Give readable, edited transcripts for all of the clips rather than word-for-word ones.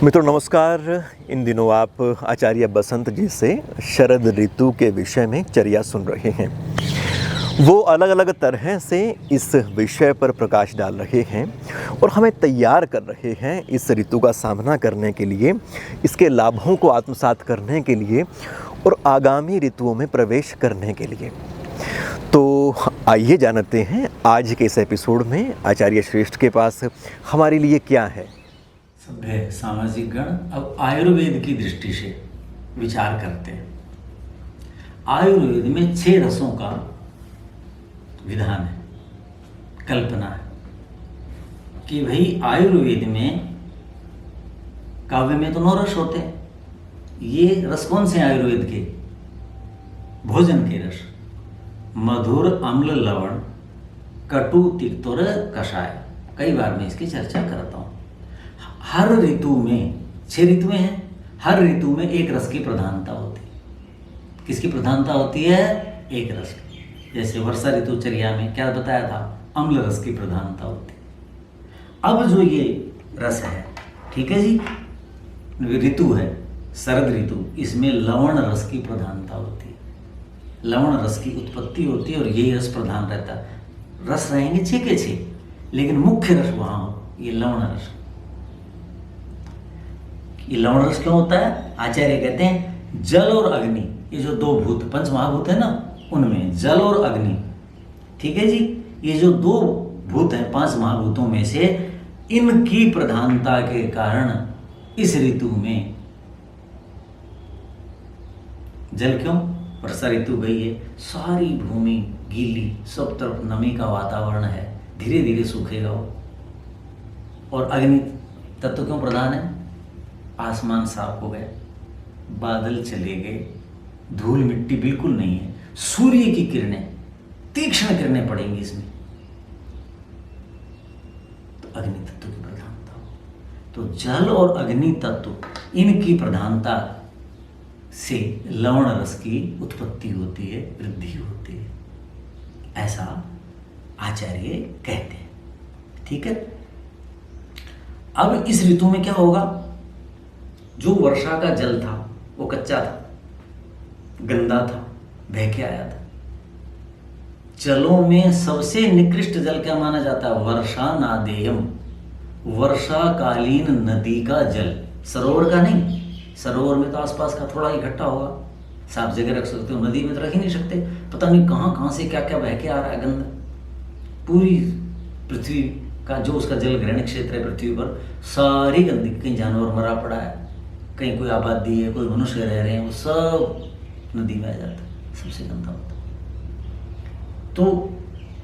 मित्रों नमस्कार। इन दिनों आप आचार्य बसंत जी से शरद ऋतु के विषय में चर्या सुन रहे हैं। वो अलग अलग तरह से इस विषय पर प्रकाश डाल रहे हैं और हमें तैयार कर रहे हैं इस ऋतु का सामना करने के लिए, इसके लाभों को आत्मसात करने के लिए और आगामी ऋतुओं में प्रवेश करने के लिए। तो आइए जानते हैं आज के इस एपिसोड में आचार्य श्रेष्ठ के पास हमारे लिए क्या है। सभ्य सामाजिक गण अब आयुर्वेद की दृष्टि से विचार करते हैं। आयुर्वेद में 6 रसों का विधान है, कल्पना है कि भाई आयुर्वेद में, काव्य में तो 9 रस होते हैं। ये रस कौन से आयुर्वेद के? भोजन के रस, मधुर, अम्ल, लवण, कटु, तिक्त और कषाय। कई बार मैं इसकी चर्चा करता हूँ। हर ऋतु में 6 ऋतुएं हैं, हर ऋतु में एक रस की प्रधानता होती है। किसकी प्रधानता होती है? एक रस की। जैसे वर्षा ऋतु चर्या में क्या बताया था? अम्ल रस की प्रधानता होती है। अब जो ये रस है, ठीक है जी, ऋतु है शरद ऋतु, इसमें लवण रस की प्रधानता होती है। लवण रस की उत्पत्ति होती है और यही रस प्रधान रहता है। रस रहेंगे 6 के 6, लेकिन मुख्य रस वहां हो, ये लवण रस। ये लवण रस क्यों होता है? आचार्य कहते हैं जल और अग्नि, ये जो 2 भूत, पंच महाभूत है ना, उनमें जल और अग्नि, ठीक है जी, ये जो 2 भूत हैं 5 महाभूतों में से, इनकी प्रधानता के कारण इस ऋतु में जल, क्यों? वर्षा ऋतु गई है, सारी भूमि गीली, सब तरफ नमी का वातावरण है, धीरे धीरे सूखेगा वो। और अग्नि तत्व क्यों प्रधान है? आसमान साफ हो गया, बादल चले गए, धूल मिट्टी बिल्कुल नहीं है, सूर्य की किरणें, तीक्ष्ण किरणें पड़ेंगी इसमें, तो अग्नि तत्व की प्रधानता हो। तो जल और अग्नि तत्व, इनकी प्रधानता से लवण रस की उत्पत्ति होती है, वृद्धि होती है, ऐसा आचार्य कहते हैं। ठीक है। अब इस ऋतु में क्या होगा? जो वर्षा का जल था वो कच्चा था, गंदा था, बह के आया था। जलों में सबसे निकृष्ट जल क्या माना जाता है? वर्षा नादेयम, वर्षाकालीन नदी का जल, सरोवर का नहीं। सरोवर में तो आसपास का थोड़ा इकट्ठा होगा, साफ जगह रख सकते हो, नदी में तो रख ही नहीं सकते। पता नहीं कहाँ कहाँ से क्या क्या बह के आ रहा है गंदा। पूरी पृथ्वी का जो उसका जल ग्रहण क्षेत्र है पृथ्वी पर, सारी गंदगी, कहीं जानवर मरा पड़ा है, कहीं कोई आबादी है, कोई मनुष्य रह रहे हैं, वो सब नदी में आ जाता है, सबसे गंदा होता है। तो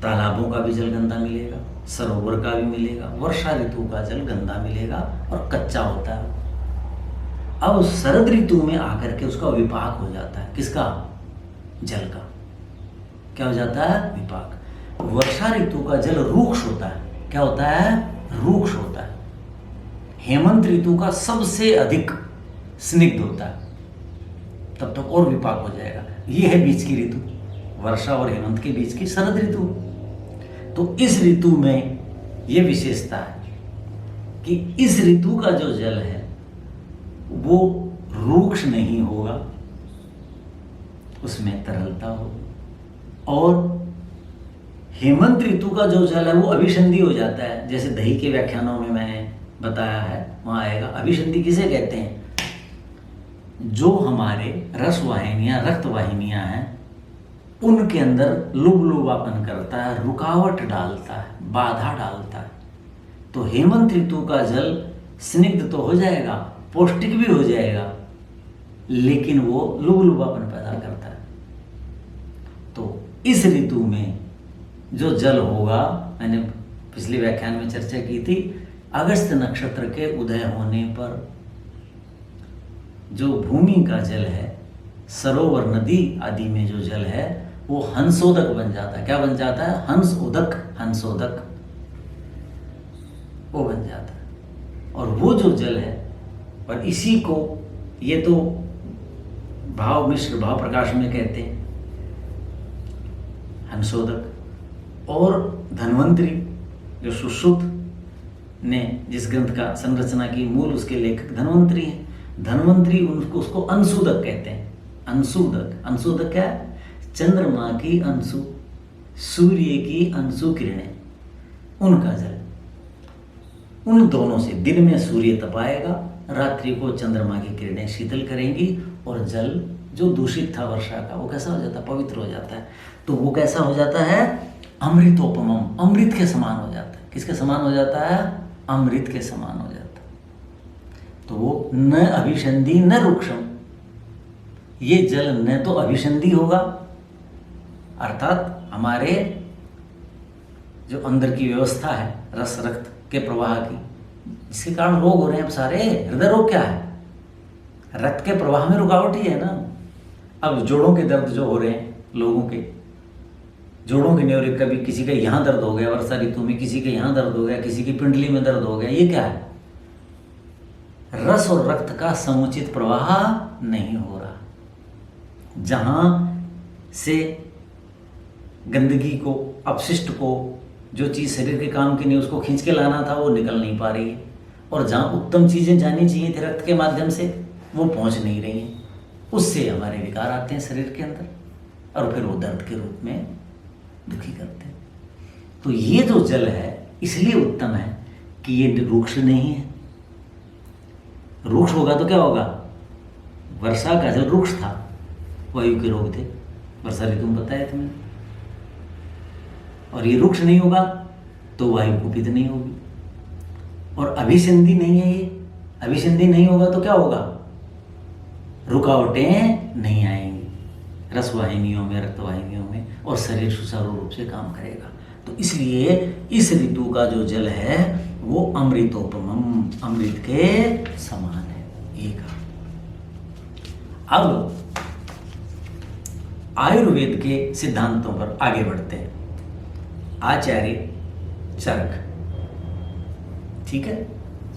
तालाबों का भी जल गंदा मिलेगा, सरोवर का भी मिलेगा, वर्षा ऋतु का जल गंदा मिलेगा और कच्चा होता है। अब शरद ऋतु में आकर के उसका विपाक हो जाता है। किसका? जल का। क्या हो जाता है? विपाक। वर्षा ऋतु का जल रूक्ष होता है। क्या होता है? रूक्ष होता है। हेमंत ऋतु का सबसे अधिक स्निग्ध होता है, तब तक और विपाक हो जाएगा। ये है बीच की ऋतु, वर्षा और हेमंत के बीच की शरद ऋतु। तो इस ऋतु में यह विशेषता है कि इस ऋतु का जो जल है वो रूक्ष नहीं होगा, उसमें तरलता होगी। और हेमंत ऋतु का जो जल है वो अभिसंधि हो जाता है। जैसे दही के व्याख्यानों में मैंने बताया है, वहां आएगा। अभिसंधि किसे कहते हैं? जो हमारे रस वाहिनियां, रक्त वाहिनियां हैं, उनके अंदर लुबलुबापन करता है, रुकावट डालता है, बाधा डालता है। तो हेमंत ऋतु का जल स्निग्ध तो हो जाएगा, पौष्टिक भी हो जाएगा, लेकिन वो लुबलुबापन पैदा करता है। तो इस ऋतु में जो जल होगा, मैंने पिछले व्याख्यान में चर्चा की थी, अगस्त नक्षत्र के उदय होने पर जो भूमि का जल है, सरोवर, नदी आदि में जो जल है, वो हंसोदक बन जाता है। क्या बन जाता है? हंसोदक, हंसोदक वो बन जाता है। और वो जो जल है, और इसी को ये तो भाव मिश्र भाव प्रकाश में कहते हैं हंसोदक। और धन्वंतरी जो सुश्रुत ने जिस ग्रंथ का संरचना की, मूल उसके लेखक धन्वंतरी हैं। धन्वंतरी उसको अंशुदक कहते हैं। अंशुदक क्या है? चंद्रमा की अंशु, सूर्य की अंशु किरणें, उनका जल। उन दोनों से दिन में सूर्य तपाएगा, रात्रि को चंद्रमा की किरणें शीतल करेंगी, और जल जो दूषित था वर्षा का वो कैसा हो जाता है? पवित्र हो जाता है। तो वो कैसा हो जाता है? अमृतोपमम, अमृत के समान हो जाता है। किसके समान हो जाता है? अमृत के समान हो जाता है। तो वो न अभिसंधि न रुक्षम, ये जल न तो अभिसंधि होगा, अर्थात हमारे जो अंदर की व्यवस्था है रस रक्त के प्रवाह की, जिसके कारण रोग हो रहे हैं अब सारे। हृदय रोग क्या है? रक्त के प्रवाह में रुकावट ही है ना। अब जोड़ों के दर्द जो हो रहे हैं लोगों के, जोड़ों के नहीं हो रहे, कभी किसी का यहाँ दर्द हो गया वर्षा ऋतु में, किसी के यहाँ दर्द हो गया, किसी की पिंडली में दर्द हो गया, ये क्या है? रस और रक्त का समुचित प्रवाह नहीं हो रहा। जहां से गंदगी को, अपशिष्ट को, जो चीज़ शरीर के काम की नहीं उसको खींच के लाना था, वो निकल नहीं पा रही है, और जहाँ उत्तम चीज़ें जानी चाहिए थी रक्त के माध्यम से, वो पहुँच नहीं रही हैं। उससे हमारे विकार आते हैं शरीर के अंदर, और फिर वो दर्द के रूप में दुखी करते हैं। तो ये जो जल है इसलिए उत्तम है कि ये रुक्ष नहीं है। रुक्ष होगा तो क्या होगा? वर्षा का जल रुक्ष था, वायु के रोग थे, वर्षा ऋतु में बताया था मैंने। और ये रुक्ष नहीं होगा तो वायु कुपित नहीं होगी, और अभिसंधि नहीं है ये। अभिसंधि नहीं होगा तो क्या होगा? रुकावटें नहीं आएंगी रसवाहिनियों में, रक्तवाहिनियों में, और शरीर सुचारू रूप से काम करेगा। तो इसलिए इस ऋतु का जो जल है वो अमृतोपमम, अमृत के समान है, ये कहा। अब आयुर्वेद के सिद्धांतों पर आगे बढ़ते हैं। आचार्य चरक, ठीक है,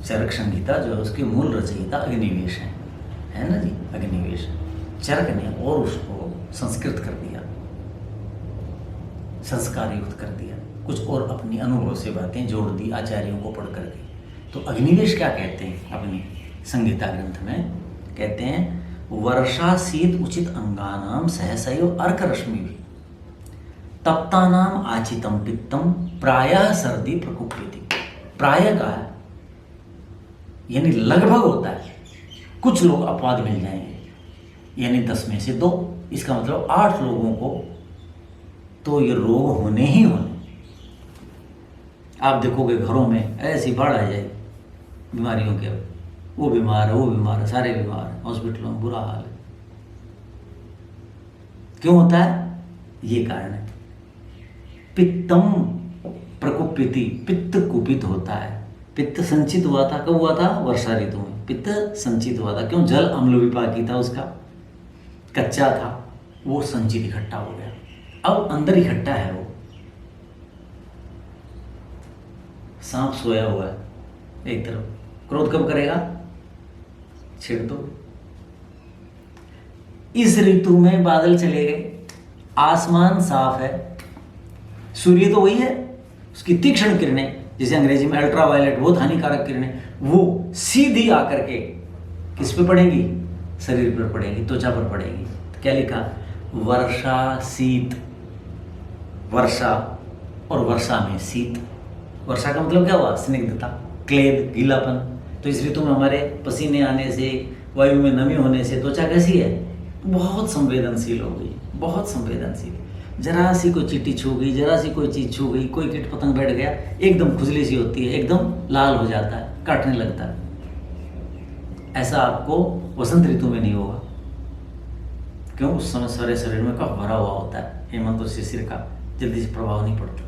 चरक संहिता जो है उसके मूल रचयिता अग्निवेश है ना जी, अग्निवेश। चरक ने और उसको संस्कृत कर दिया, संस्कार युक्त कर दिया, कुछ और अपनी अनुभव से बातें जोड़ दी आचार्यों को पढ़ करके। तो अग्निवेश क्या कहते हैं अपनी संहिता ग्रंथ में? कहते हैं वर्षा शीत उचित अंगानाम सहसयो अर्क रश्मि भी तप्तानाम आचितम पित्तम प्रायः सर्दी प्रकोप्यति। प्रायः का है यानी लगभग होता है, कुछ लोग अपवाद मिल जाएंगे, यानी 10 में से 2, इसका मतलब 8 लोगों को तो ये रोग होने ही होने। आप देखोगे घरों में ऐसी बाढ़ आ जाए बीमारियों के, वो बीमार है, वो बीमार है, सारे बीमार हैं, हॉस्पिटलों में बुरा हाल है। क्यों होता है? ये कारण है, पित्तम प्रकुपिति, पित्त कुपित होता है। पित्त संचित हुआ था, कब हुआ था? वर्षा ऋतु में पित्त संचित हुआ था। क्यों? जल अम्ल विपाकी था, उसका कच्चा था, वो संचित इकट्ठा हो गया, अब अंदर इकट्ठा है। वो सांप सोया हुआ है एक तरफ, क्रोध कब करेगा? छेड़ दो। इस ऋतु में बादल चले गए, आसमान साफ है, सूर्य तो वही है, उसकी तीक्ष्ण किरणें, जिसे अंग्रेजी में अल्ट्रावायलेट, बहुत हानिकारक किरणें, वो सीधी आकर के किस पे पड़ेंगी? शरीर पर पड़ेगी, त्वचा पर पड़ेगी। तो क्या लिखा? वर्षा शीत, वर्षा और वर्षा में शीत। वर्षा का मतलब क्या हुआ? स्निग्धता, क्लेद, गीलापन। तो इस ऋतु में हमारे पसीने आने से, वायु में नमी होने से त्वचा कैसी है? बहुत संवेदनशील हो गई, बहुत संवेदनशील। जरा सी कोई चींटी छू गई, जरा सी कोई चीज छू गई, कोई कीट पतंग बैठ गया, एकदम खुजली सी होती है, एकदम लाल हो जाता है, काटने लगता है। ऐसा आपको वसंत ऋतु में नहीं होगा। क्यों? उस समय सारे शरीर में कफ भरा हुआ होता है, हेमंत और शिशिर का जल्दी से प्रभाव नहीं पड़ता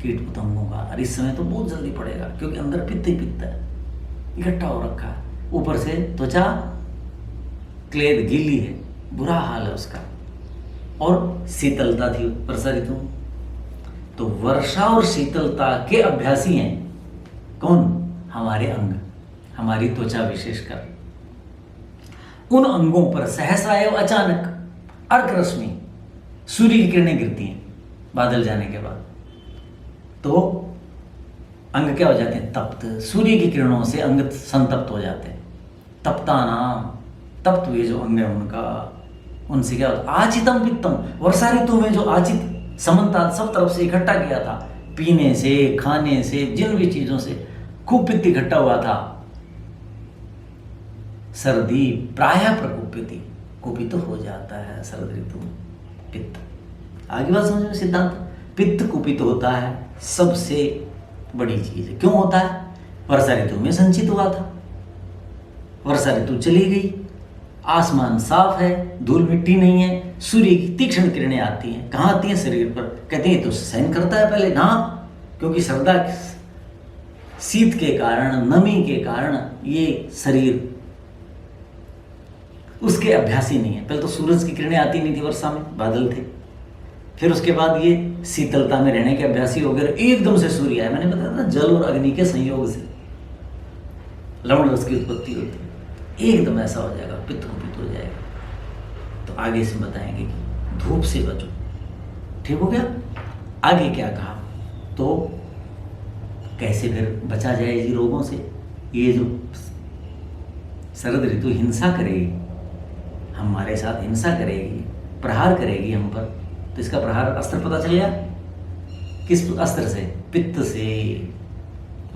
कीट पतंगों का। और इस समय तो बहुत जल्दी पड़ेगा, क्योंकि अंदर पित्त ही पित्त है, इकट्ठा हो रखा है। ऊपर से त्वचा क्लेद, गीली है, बुरा हाल है उसका, और शीतलता थी वर्षा ऋतु में। तो वर्षा और शीतलता के अभ्यासी हैं कौन? हमारे अंग, हमारी त्वचा विशेषकर। उन अंगों पर सहसा एवं अचानक अर्क रश्मि, सूर्य की किरणें गिरती हैं बादल जाने के बाद। तो अंग क्या हो जाते हैं? तप्त। सूर्य की किरणों से अंग संतप्त हो जाते हैं। तप्ता नाम, तप्त हुए जो अंग है उनका, उनसे क्या होता? आचितम पित्तम, वर्षा ऋतु में जो आचित समन्ता सब तरफ से इकट्ठा किया था, पीने से, खाने से, जिन भी चीजों से खूब पित्त इकट्ठा हुआ था, सर्दी प्रायः प्रकुपित, कुपित तो हो जाता है शरद ऋतु में पित्त। आगे बात समझ में? सिद्धांत पित्त कुपित होता है, सबसे बड़ी चीज है। क्यों होता है? वर्षा ऋतु में संचित हुआ था, वर्षा ऋतु चली गई, आसमान साफ है, धूल मिट्टी नहीं है, सूर्य की तीक्ष्ण किरणें आती हैं। कहाँ आती हैं? शरीर पर। कहते हैं तो सहन करता है पहले ना, क्योंकि सर्दा शीत के कारण, नमी के कारण ये शरीर उसके अभ्यासी नहीं है। पहले तो सूरज की किरणें आती नहीं थी, वर्षा में बादल थे, फिर उसके बाद ये शीतलता में रहने के अभ्यासी हो गए। एकदम से सूर्य आया, मैंने बताया था जल और अग्नि के संयोग से लवण रस की उत्पत्ति होती है। एकदम ऐसा हो जाएगा, पित्त कुपित हो जाएगा। तो आगे से बताएंगे कि धूप से बचो। ठीक हो गया? आगे क्या कहा? तो कैसे फिर बचा जाए इस रोगों से? ये जो शरद ऋतु हिंसा करेगी, हमारे साथ हिंसा करेगी, प्रहार करेगी हम पर, तो इसका प्रहार अस्त्र पता चल गया। किस अस्त्र से? पित्त से।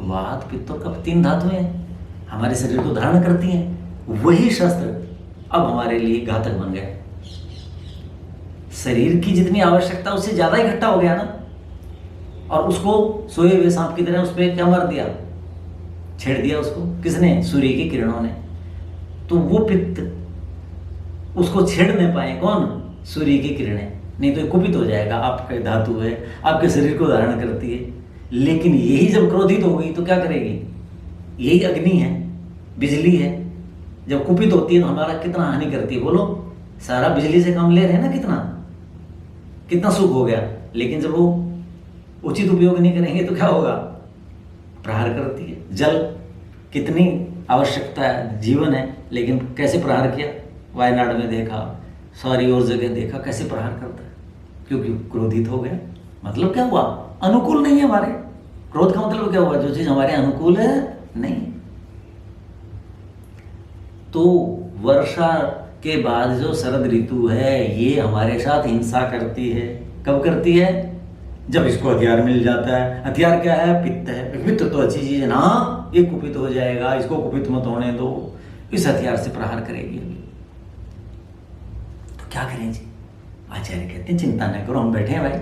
वात, पित्त और कफ 3 धातुएं हैं, हमारे शरीर को धारण करती हैं। वही शस्त्र अब हमारे लिए घातक बन गए। शरीर की जितनी आवश्यकता उससे ज्यादा इकट्ठा हो गया ना, और उसको सोए हुए सांप की तरह उस पर क्या मार दिया? छेड़ दिया उसको। किसने? सूर्य की किरणों ने। तो वो पित्त उसको छेड़ नहीं पाए। कौन? सूर्य की किरणें। नहीं तो कुपित हो जाएगा। आपका धातु है, आपके शरीर को धारण करती है, लेकिन यही जब क्रोधित हो गई तो क्या करेगी? यही अग्नि है, बिजली है, जब कुपित होती है तो हमारा कितना हानि करती है? बोलो, सारा बिजली से काम ले रहे हैं ना, कितना सुख हो गया। लेकिन जब वो उचित उपयोग नहीं करेंगे तो क्या होगा? प्रहार करती है। जल कितनी आवश्यकता है, जीवन है, लेकिन कैसे प्रहार किया? वायनाड में देखा, सारी और जगह देखा, कैसे प्रहार करता है? क्योंकि क्रोधित हो गया। मतलब क्या हुआ? अनुकूल नहीं है हमारे। क्रोध का मतलब क्या हुआ? जो चीज हमारे अनुकूल है नहीं। तो वर्षा के बाद जो शरद ऋतु है, ये हमारे साथ हिंसा करती है। कब करती है? जब इसको हथियार मिल जाता है। हथियार क्या है? पित्त है। पित्त तो अच्छी चीज है ना, ये कुपित हो जाएगा, इसको कुपित मत होने दो, इस हथियार से प्रहार करेगी। तो क्या करें जी? आचार्य कहते हैं चिंता न करो, हम बैठे हैं भाई,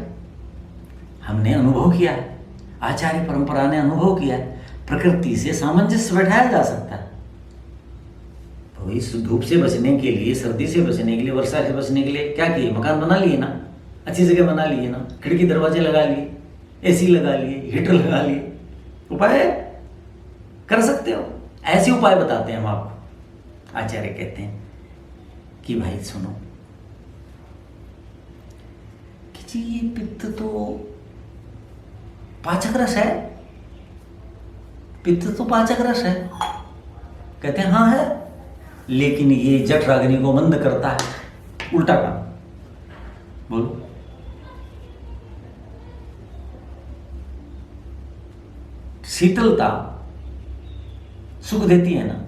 हमने अनुभव किया है, आचार्य परंपरा ने अनुभव किया है, प्रकृति से सामंजस्य बैठाया जा सकता है। तो इस धूप से बचने के लिए, सर्दी से बचने के लिए, वर्षा से बचने के लिए क्या किए? मकान बना लिए ना, अच्छी जगह बना लिए ना, खिड़की दरवाजे लगा लिए, एसी लगा लिए, हीटर लगा लिए। उपाय कर सकते हो। ऐसे उपाय बताते हैं हम आपको। आचार्य कहते हैं कि भाई सुनो कि जी ये पित्त तो पाचक रस है, पित्त तो पाचक रस है। कहते हैं हाँ है, लेकिन ये जठराग्नि को मंद करता है। उल्टा काम। बोलो, शीतलता सुख देती है ना।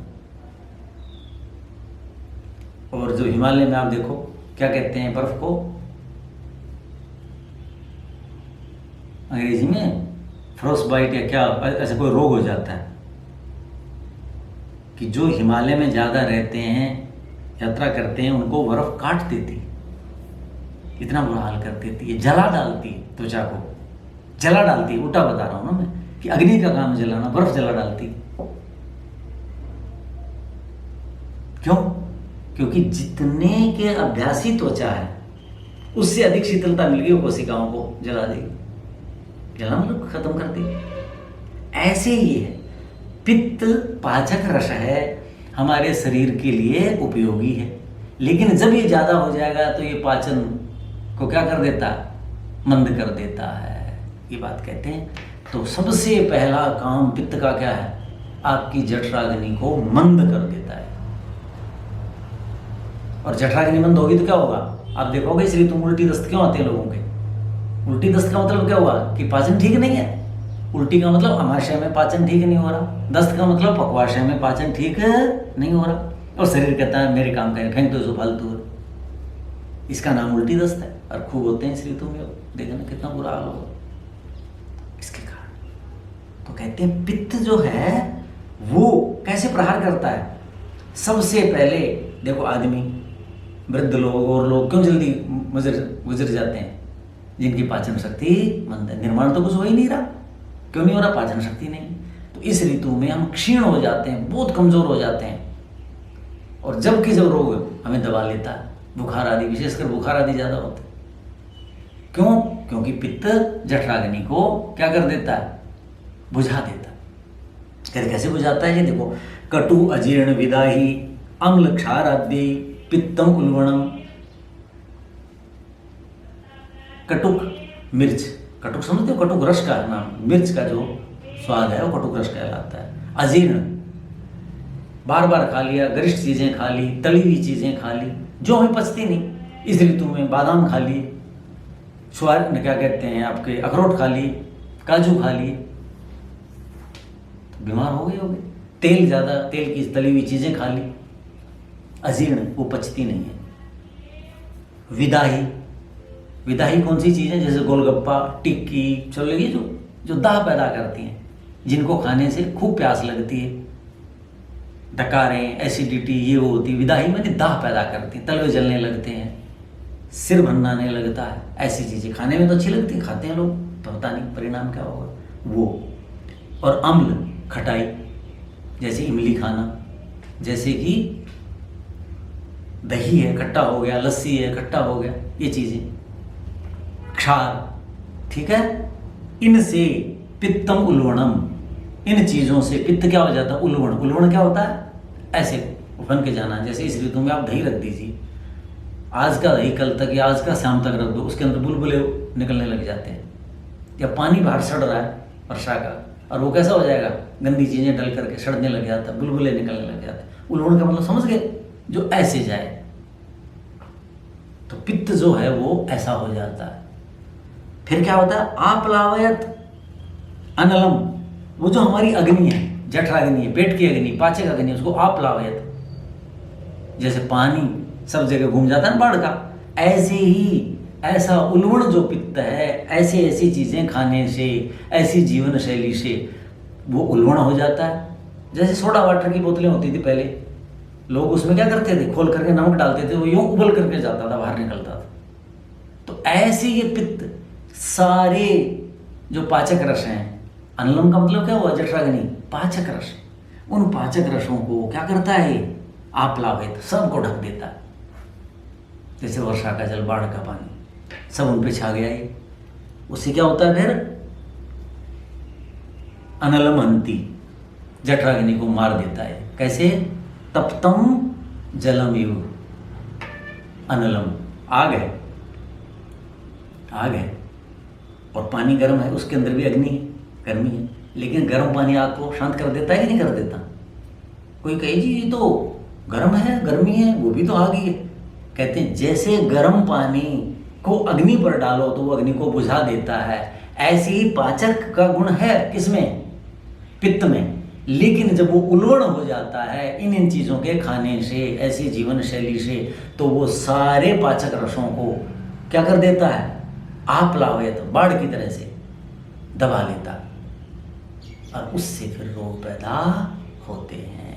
और जो हिमालय में आप देखो क्या कहते हैं बर्फ को, अंग्रेजी में फ्रोस्टबाइट या क्या ऐसा कोई रोग हो जाता है कि जो हिमालय में ज्यादा रहते हैं, यात्रा करते हैं, उनको बर्फ काट देती है, इतना बुरा हाल कर देती है, जला डालती है त्वचा को, जला डालती है। उल्टा बता रहा हूं ना मैं कि अग्नि का काम जलाना, बर्फ जला डालती है। क्यों? क्योंकि जितने के अभ्यासी त्वचा है उससे अधिक शीतलता मिल गई, वो कोशिकाओं को जला देगी। जला मतलब खत्म कर देगी। ऐसे ही है, पित्त पाचक रस है, हमारे शरीर के लिए उपयोगी है, लेकिन जब ये ज्यादा हो जाएगा तो ये पाचन को क्या कर देता? मंद कर देता है। ये बात कहते हैं। तो सबसे पहला काम पित्त का क्या है? आपकी जठराग्नि को मंद कर देता है। और जठराग्नि मंद होगी तो क्या होगा? आप देखोगे इस ऋतु में उल्टी दस्त क्यों आते हैं लोगों के? उल्टी दस्त का मतलब क्या हुआ? कि पाचन ठीक नहीं है। उल्टी का मतलब अमाशय में पाचन ठीक नहीं हो रहा, दस्त का मतलब पक्वाशय में पाचन ठीक नहीं हो रहा, और शरीर कहता है मेरे काम करें, फेंक दो जो फालतू है। इसका नाम उल्टी दस्त है। और खूब होते हैं इस ऋतु में, देखना कितना बुरा हाल होगा इसके कारण। तो कहते हैं पित्त जो है वो कैसे प्रहार करता है। सबसे पहले देखो, आदमी, वृद्ध लोग और लोग क्यों जल्दी गुजर जाते हैं? जिनकी पाचन शक्ति मंद है। निर्माण तो कुछ हो ही नहीं रहा, क्यों नहीं हो रहा? पाचन शक्ति नहीं। तो इस ऋतु में हम क्षीण हो जाते हैं, बहुत कमजोर हो जाते हैं, और जब रोग हमें दबा लेता है, बुखार आदि, विशेषकर बुखार आदि ज्यादा होते हैं। क्यों? क्योंकि पित्त जठराग्नि को क्या कर देता है? बुझा देता है। कैसे बुझाता है? ये देखो, कटु अजीर्ण विदाही अम्ल क्षाराद्य पित्तम उल्बणम। कटुक मिर्च, कटुक समझते हो? कटुक रस का नाम, मिर्च का जो स्वाद है वो कटुक रस कहलाता है। अजीर्ण, बार बार खा लिया, गरिष्ठ चीजें खा ली, तली हुई चीजें खा ली जो हमें पचती नहीं। इस ऋतु में बादाम खा ली, क्या कहते हैं आपके, अखरोट खा ली, काजू खा ली, तो बीमार हो गए। तेल ज्यादा, तेल की तली हुई चीजें खा ली, अजीर्ण, वो पचती नहीं है। विदाही, विदाही कौन सी चीजें? जैसे गोलगप्पा, टिक्की, चलो ये जो दाह पैदा करती हैं, जिनको खाने से खूब प्यास लगती है, डकारें, एसिडिटी, ये वो होती है। विदाही में दाह पैदा करती हैं, तलवे जलने लगते हैं, सिर भन्नाने लगता है, ऐसी चीजें खाने में तो अच्छी लगती है, खाते हैं लोग, तो पता नहीं परिणाम क्या होगा वो। और अम्ल, खटाई, जैसे इमली खाना, जैसे कि दही है खट्टा हो गया, लस्सी है खट्टा हो गया, ये चीजें। क्षार, ठीक है, इनसे पित्तम उल्वणम, इन चीजों से पित्त क्या हो जाता है? उल्वण। उल्वण क्या होता है? ऐसे उफन के जाना। जैसे इस ऋतु में आप दही रख दीजिए, आज का दही कल तक या आज का शाम तक रख दो, उसके अंदर बुलबुले निकलने लग जाते हैं। या पानी बाहर सड़ रहा है वर्षा का, और वो कैसा हो जाएगा? गंदी चीजें डल करके सड़ने लग जाता है, बुलबुले निकलने लग जाते हैं। उल्वण का मतलब समझ गए? जो ऐसे जाए। तो पित्त जो है वो ऐसा हो जाता है। फिर क्या होता है? आप्लावयत अनलम, वो जो हमारी अग्नि है, जठराग्नि है, पेट की अग्नि, पाचक अग्नि, उसको आप्लावयत। जैसे पानी सब जगह घूम जाता है ना बाढ़ का, ऐसे ही ऐसा उल्वण जो पित्त है, ऐसे ऐसी चीजें खाने से, ऐसी जीवन शैली से वो उल्वण हो जाता है। जैसे सोडा वाटर की बोतलें होती थी पहले, लोग उसमें क्या करते थे? खोल करके नमक डालते थे, वो यूं उबल करके जाता था, बाहर निकलता था। तो ऐसे ये पित्त सारे जो पाचक रस हैं, अनलम का मतलब क्या हुआ? जठराग्नि, पाचक रस, उन पाचक रसों को क्या करता है? आप्लावित, सबको ढक देता है। जैसे वर्षा का जल, बाढ़ का पानी, सब उन पे छा गया है। उससे क्या होता है? फिर अनलम हंति, जठराग्नि को मार देता है। कैसे? तप्तम जलम युग, अनलम, आग है, आग है, और पानी गर्म है, उसके अंदर भी अग्नि है, गर्मी है, लेकिन गर्म पानी आग को शांत कर देता है कि नहीं कर देता? कोई कहे जी ये तो गर्म है, गर्मी है, वो भी तो आग ही है। कहते हैं जैसे गर्म पानी को अग्नि पर डालो तो वो अग्नि को बुझा देता है, ऐसे ही पाचक का गुण है किसमें? पित्त में। लेकिन जब वो उल्वण हो जाता है इन चीजों के खाने से, ऐसी जीवन शैली से, तो वो सारे पाचक रसों को क्या कर देता है? आप्लावित, बाढ़ की तरह से दबा लेता, और उससे फिर रोग पैदा होते हैं।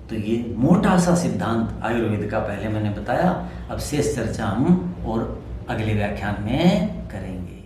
तो ये मोटा सा सिद्धांत आयुर्वेद का पहले मैंने बताया। अब शेष चर्चा हम और अगले व्याख्यान में करेंगे।